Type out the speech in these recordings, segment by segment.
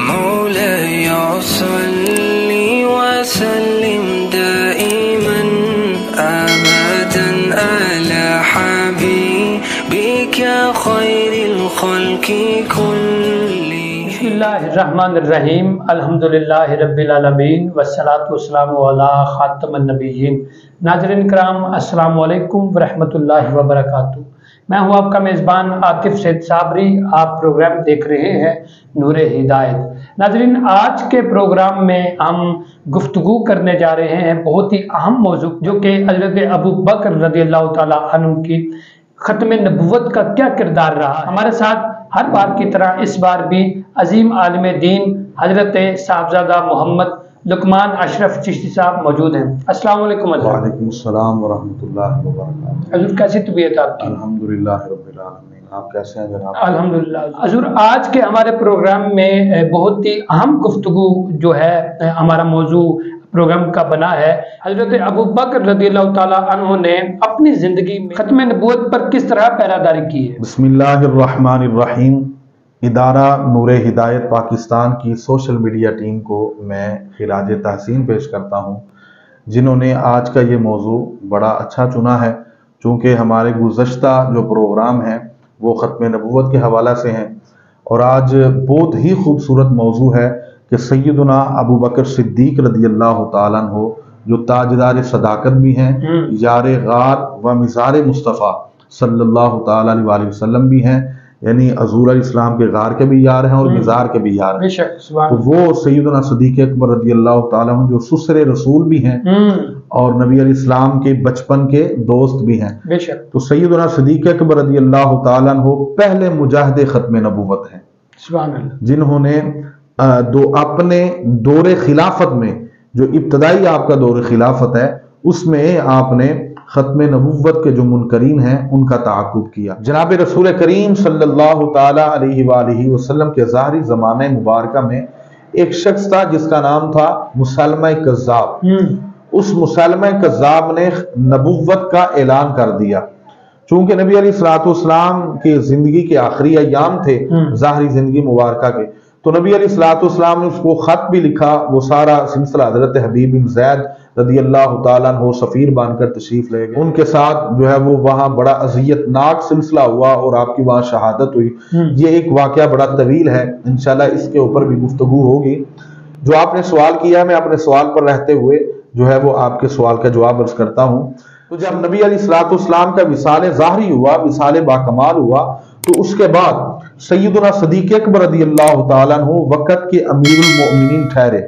مولاي صل وسلم دائما أبدا على حبيبك خير الخلق كلهم. بسم اللہ الرحمن الرحیم. الحمدللہ رب العالمین والصلاة والسلام علی خاتم النبیین. ناظرین کرام السلام علیکم ورحمۃ اللہ وبرکاتہ. میں ہوں آپ کا میزبان عاطف سید صابری. آپ پروگرام دیکھ رہے ہیں نور ہدایت. ناظرین آج کے پروگرام میں ہم گفتگو کرنے جا رہے ہیں بہت ہی اہم موضوع جو کہ حضرت ابو بکر رضی اللہ تعالی عنہ کی ختم نبوت کا کیا کردار رہا. ہمارے ساتھ ہر بار کی طرح اس بار بھی عظیم عالم دین حضرت صاحبزادہ محمد لقمان اشرف چشتی صاحب موجود ہیں. السلام علیکم حضرت. وعلیکم السلام ورحمۃ اللہ وبرکاتہ. حضور کیسی طبیعت آپ کی؟ الحمدللہ رب العالمین. آپ کیسے ہیں جناب؟ الحمدللہ. حضور آج کے ہمارے پروگرام میں بہت ہی اہم گفتگو جو ہے ہمارا موضوع پروگرام کا بنا ہے حضرت ابو بکر رضی اللہ تعالیٰ عنہ نے اپنی زندگی میں ختم نبوت پر کس طرح پہراداری کی ہے. بسم اللہ الرحمن الرحیم. ادارہ نور ہدایت پاکستان کی سوشل میڈیا ٹیم کو میں خراج تحسین پیش کرتا ہوں جنہوں نے آج کا یہ موضوع بڑا اچھا چنا ہے، چونکہ ہمارے گزشتہ جو پروگرام ہیں وہ ختم نبوت کے حوالہ سے ہیں، اور آج بہت ہی خوبصورت موضوع ہے کہ سیدنا ابو بکر صدیق رضی اللہ تعالیٰ عنہ جو تاجدار صداقت بھی ہیں، یار غار و مزار مصطفیٰ صلی اللہ تعالیٰ علیہ وسلم بھی ہیں، یعنی حضور علیہ السلام کے غار کے بھی یار ہیں اور مزار کے بھی یار ہیں. تو وہ سیدنا صدیق اکبر رضی اللہ تعالیٰ عنہ جو سسر رسول بھی ہیں اور نبی علیہ السلام کے بچپن کے دوست بھی ہیں. تو سیدنا صدیق اکبر رضی اللہ تعالیٰ عنہ پہلے مجاہد ختم نبوت ہیں جنہوں نے اپنے دور خلافت میں جو ابتدائی آپ کا دور خلافت ہے اس میں آپ نے ختم نبوت کے جو منکرین ہیں ان کا تعاقب کیا. جناب رسول کریم صلی اللہ تعالی علیہ وآلہ وسلم کے ظاہری زمانہ مبارکہ میں ایک شخص تھا جس کا نام تھا مسلمہ کذاب. اس مسلمہ کذاب نے نبوت کا اعلان کر دیا. چونکہ نبی علیہ الصلوۃ والسلام کی زندگی کے آخری ایام تھے ظاہری زندگی مبارکہ کے، تو نبی علیہ الصلوۃ والسلام نے اس کو خط بھی لکھا. وہ سارا سلسلہ حضرت حبیب بن زید رضی اللہ تعالیٰ عنہ سفیر بان کر تشریف لے گئے. ان کے ساتھ جو ہے وہ وہاں بڑا اذیت ناک سلسلہ ہوا اور آپ کی وہاں شہادت ہوئی. یہ ایک واقعہ بڑا طویل ہے، انشاءاللہ اس کے اوپر بھی گفتگو ہوگی. جو آپ نے سوال کیا میں اپنے سوال پر رہتے ہوئے جو ہے وہ آپ کے سوال کا جواب عرض کرتا ہوں. تو جب نبی علیہ الصلوۃ والسلام کا وصال ظاہری ہوا، وصال باکمال ہوا، تو اس کے بعد سیدنا صدیق اکبر رضی اللہ تعالیٰ عنہ وقت کے امیر المؤمنین ٹھہرے.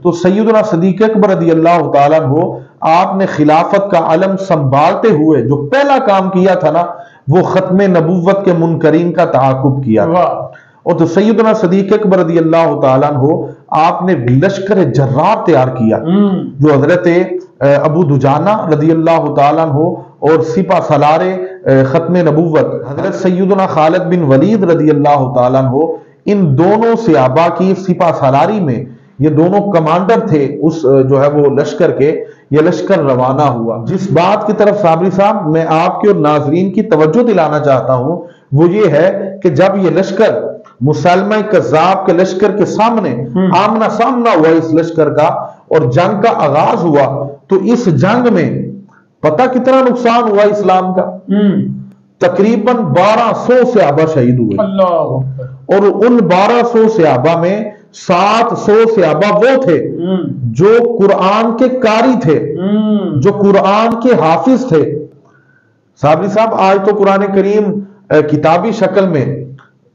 تو سیدنا صدیق اکبر رضی اللہ تعالیٰ عنہ آپ نے خلافت کا علم سنبھالتے ہوئے جو پہلا کام کیا تھا نا وہ ختم نبوت کے منکرین کا تعاقب کیا. اور تو سیدنا صدیق اکبر رضی اللہ تعالیٰ عنہ آپ نے لشکر جرار تیار کیا جو حضرت ابو دجانہ رضی اللہ تعالیٰ عنہ اور سپہ سالار ختم نبوت حضرت سیدنا خالد بن ولید رضی اللہ تعالیٰ عنہ، ان دونوں صحابہ کی سپہ سالاری میں یہ دونوں کمانڈر تھے اس جو ہے وہ لشکر کے. یہ لشکر روانہ ہوا. جس بات کی طرف صابری صاحب میں آپ کے اور ناظرین کی توجہ دلانا چاہتا ہوں وہ یہ ہے کہ جب یہ لشکر مسلمہ کذاب کے لشکر کے سامنے آمنا سامنا ہوا اس لشکر کا اور جنگ کا آغاز ہوا، تو اس جنگ میں پتہ کتنا نقصان ہوا اسلام کا؟ تقریباً 1200 صحابہ شہید ہوئے. اور ان 1200 صحابہ میں 700 صحابہ وہ تھے جو قرآن کے قاری تھے، جو قرآن کے حافظ تھے. صابری صاحب آج تو قرآن کریم کتابی شکل میں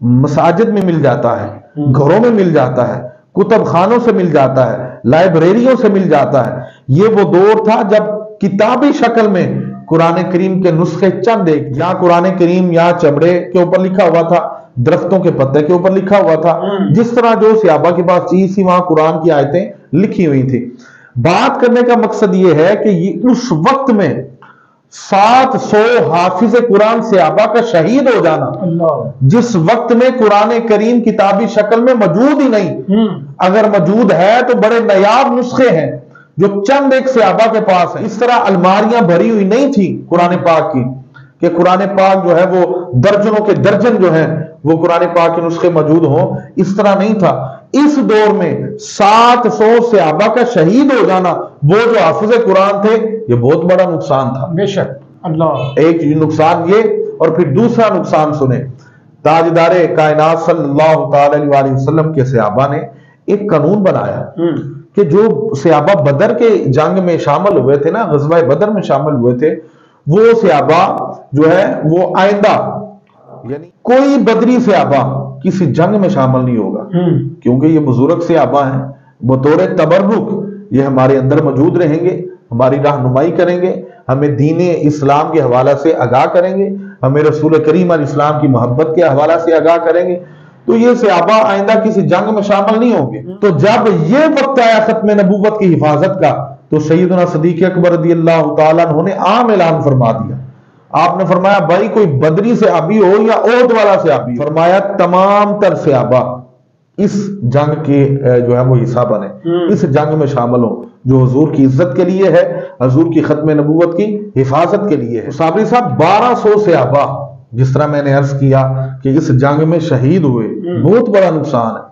مساجد میں مل جاتا ہے، گھروں میں مل جاتا ہے، کتب خانوں سے مل جاتا ہے، لائبریریوں سے مل جاتا ہے. یہ وہ دور تھا جب کتابی شکل میں قرآن کریم کے نسخے چند ایک، یا قرآن کریم یا چمڑے کے اوپر لکھا ہوا تھا، درختوں کے پتے کے اوپر لکھا ہوا تھا، جس طرح جو صحابہ کے پاس چیز تھی وہاں قرآن کی آیتیں لکھی ہوئی تھی. بات کرنے کا مقصد یہ ہے کہ اس وقت میں 700 حافظ قرآن صحابہ کا شہید ہو جانا، جس وقت میں قرآن کریم کتابی شکل میں موجود ہی نہیں، اگر موجود ہے تو بڑے نایاب نسخے ہیں جو چند ایک صحابہ کے پاس ہیں. اس طرح الماریاں بھری ہوئی نہیں تھی قرآن پاک کی کہ قرآن پاک جو ہے وہ درجنوں کے درجن جو ہیں وہ قرآن پاک کے نسخے موجود ہوں، اس طرح نہیں تھا. اس دور میں 700 صحابہ کا شہید ہو جانا، وہ جو حافظ قرآن تھے، یہ بہت بڑا نقصان تھا۔ بے شک اللہ۔ ایک نقصان یہ، اور پھر دوسرا نقصان سنیں، تاجدار کائنات صلی اللہ تعالی علیہ وسلم کے صحابہ نے ایک قانون بنایا کہ جو صحابہ بدر کے جنگ میں شامل ہوئے تھے نا، غزوہ بدر میں شامل ہوئے تھے، وہ صحابہ جو ہے وہ آئندہ یعنی کوئی بدری صحابہ کسی جنگ میں شامل نہیں ہوگا، کیونکہ یہ بزرگ صحابہ ہیں، بطور تبرک یہ ہمارے اندر موجود رہیں گے، ہماری رہنمائی کریں گے، ہمیں دین اسلام کے حوالہ سے آگاہ کریں گے، ہمیں رسول کریم علیہ السلام کی محبت کے حوالہ سے آگاہ کریں گے، تو یہ صحابہ آئندہ کسی جنگ میں شامل نہیں ہوں گے۔ تو جب یہ وقت آیا ختم نبوت کی حفاظت کا، تو سیدنا صدیق اکبر رضی اللہ تعالیٰ عنہ نے عام اعلان فرما دیا۔ آپ نے فرمایا بھائی کوئی بدری صحابی ہو یا احد والا صحابی ہو، فرمایا تمام تر صحابہ اس جنگ کے جو ہے وہ حصہ بنے، اس جنگ میں شامل ہوں جو حضور کی عزت کے لیے ہے، حضور کی ختم نبوت کی حفاظت کے لیے ہے۔ صابری صاحب 1200 صحابہ جس طرح میں نے عرض کیا کہ اس جنگ میں شہید ہوئے، بہت بڑا نقصان ہے۔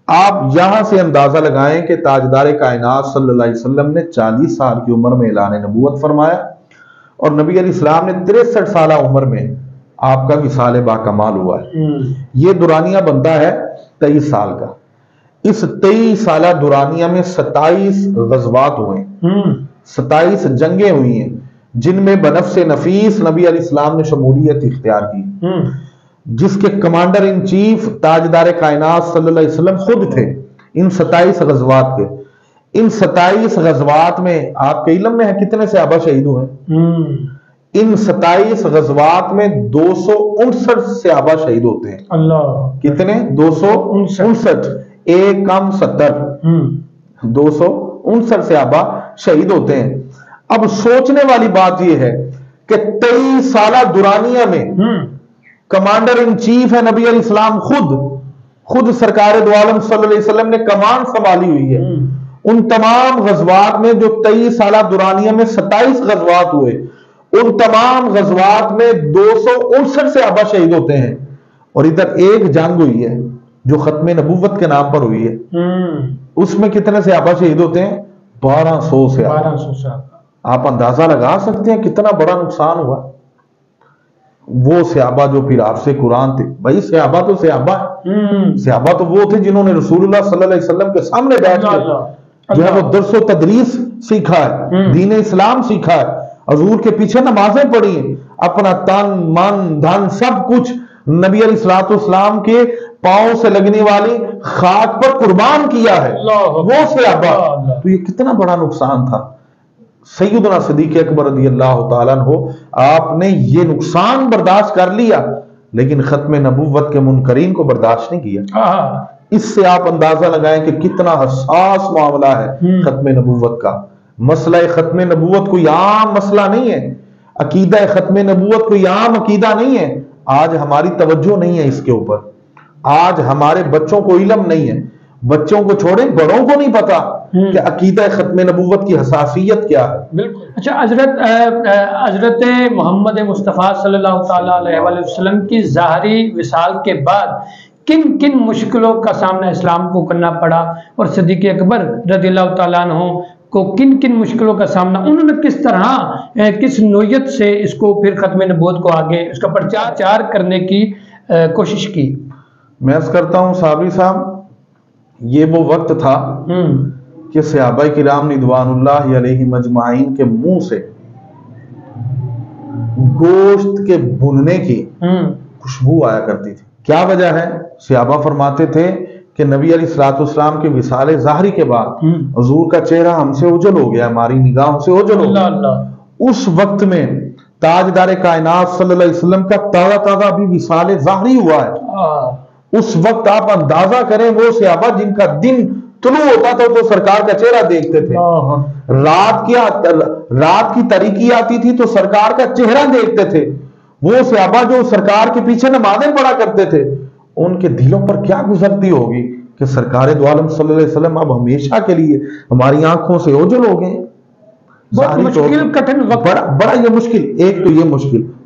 آپ یہاں سے اندازہ لگائیں کہ تاجدار کائنات صلی اللہ علیہ وسلم نے 40 سال کی عمر میں اعلان نبوت فرمایا، اور نبی علیہ السلام نے 63 سالہ عمر میں آپ کا وصال با کمال ہوا ہے۔ یہ دورانیہ بنتا ہے 23 سال کا۔ اس 23 سالہ دورانیہ میں 27 غزوات ہوئے، 27 جنگیں ہوئی ہیں، جن میں بنفس نفیس نبی علیہ السلام نے شمولیت اختیار کی، جس کے کمانڈر ان چیف تاجدار کائنات صلی اللہ علیہ وسلم خود تھے۔ ان 27 غزوات کے، ان 27 غزوات میں آپ کے علم میں ہے کتنے صحابہ شہید ہوئے ہیں؟ ان 27 غزوات میں 259 صحابہ شہید ہوتے ہیں۔ اللہ، کتنے؟ 259، ایک کم 70، 259 صحابہ شہید ہوتے ہیں۔ اب سوچنے والی بات یہ ہے کہ 23 سالہ دورانیہ میں کمانڈر ان چیف ہے نبی علیہ السلام خود سرکار دو عالم صلی اللہ علیہ وسلم نے کمان سنبھالی ہوئی ہے۔ ان تمام غزوات میں جو 23 سالہ دورانیہ میں 27 غزوات ہوئے، ان تمام غزوات میں 259 صحابہ شہید ہوتے ہیں، اور ادھر ایک جنگ ہوئی ہے جو ختم نبوت کے نام پر ہوئی ہے، اس میں کتنے صحابہ شہید ہوتے ہیں؟ 1200 صحابہ۔ آپ اندازہ لگا سکتے ہیں کتنا بڑا نقصان ہوا۔ وہ صحابہ جو پھر آپ سے قرآن تھے، بھائی صحابہ تو صحابہ ہیں، صحابہ تو وہ تھے جنہوں نے رسول اللہ صلی اللہ علیہ وسلم کے سامنے بیٹھ کے جو ہے وہ درس و تدریس سیکھا ہے، دین اسلام سیکھا ہے، حضور کے پیچھے نمازیں پڑھی ہیں، اپنا تن من دھن سب کچھ نبی علیہ السلام کے پاؤں سے لگنے والی خاک پر قربان کیا ہے، وہ صحابہ۔ تو یہ کتنا بڑا نقصان تھا۔ سیدنا صدیق اکبر رضی اللہ تعالیٰ عنہ آپ نے یہ نقصان برداشت کر لیا، لیکن ختم نبوت کے منکرین کو برداشت نہیں کیا۔ اس سے آپ اندازہ لگائیں کہ کتنا حساس معاملہ ہے ختم نبوت کا۔ مسئلہ ختم نبوت کوئی عام مسئلہ نہیں ہے، عقیدہ ختم نبوت کوئی عام عقیدہ نہیں ہے۔ آج ہماری توجہ نہیں ہے اس کے اوپر، آج ہمارے بچوں کو علم نہیں ہے، بچوں کو چھوڑیں بڑوں کو نہیں پتا کہ عقیدہ ختم نبوت کی حساسیت کیا ہے۔ بالکل۔ اچھا حضرت محمد مصطفیٰ صلی اللہ تعالیٰ علیہ وسلم کی ظاہری وصال کے بعد کن کن مشکلوں کا سامنا اسلام کو کرنا پڑا، اور صدیق اکبر رضی اللہ تعالیٰ عنہ کو کن کن مشکلوں کا سامنا، انہوں نے کس طرح کس نوعیت سے اس کو پھر ختم نبوت کو آگے اس کا پرچار کرنے کی کوشش کی؟ میں عرض کرتا ہوں صابری صاحب، یہ وہ وقت تھا کہ صحابہ کرام رضوان اللہ علیہ مجمعین کے منہ سے گوشت کے بھننے کی خوشبو آیا کرتی تھی۔ کیا وجہ ہے؟ صحابہ فرماتے تھے کہ نبی علیہ الصلوۃ والسلام کے وصال ظاہری کے بعد حضور کا چہرہ ہم سے اوجھل ہو گیا، ہماری نگاہوں سے اوجھل ہو گیا۔ اس وقت میں تاجدار کائنات صلی اللہ علیہ وسلم کا تازہ ابھی وصال ظاہری ہوا ہے۔ اس وقت آپ اندازہ کریں وہ صحابہ جن کا دن طلوع ہوتا تھا تو سرکار کا چہرہ دیکھتے تھے، رات کی تاریکی آتی تھی تو سرکار کا چہرہ دیکھتے تھے، وہ صحابہ جو سرکار کے پیچھے نمازیں پڑھا کرتے تھے، ان کے دلوں پر کیا گزرتی ہوگی کہ سرکار دو عالم صلی اللہ علیہ وسلم اب ہمیشہ کے لیے ہماری آنکھوں سے اوجھل ہو گئے۔ بڑا یہ مشکل، ایک تو یہ مشکل،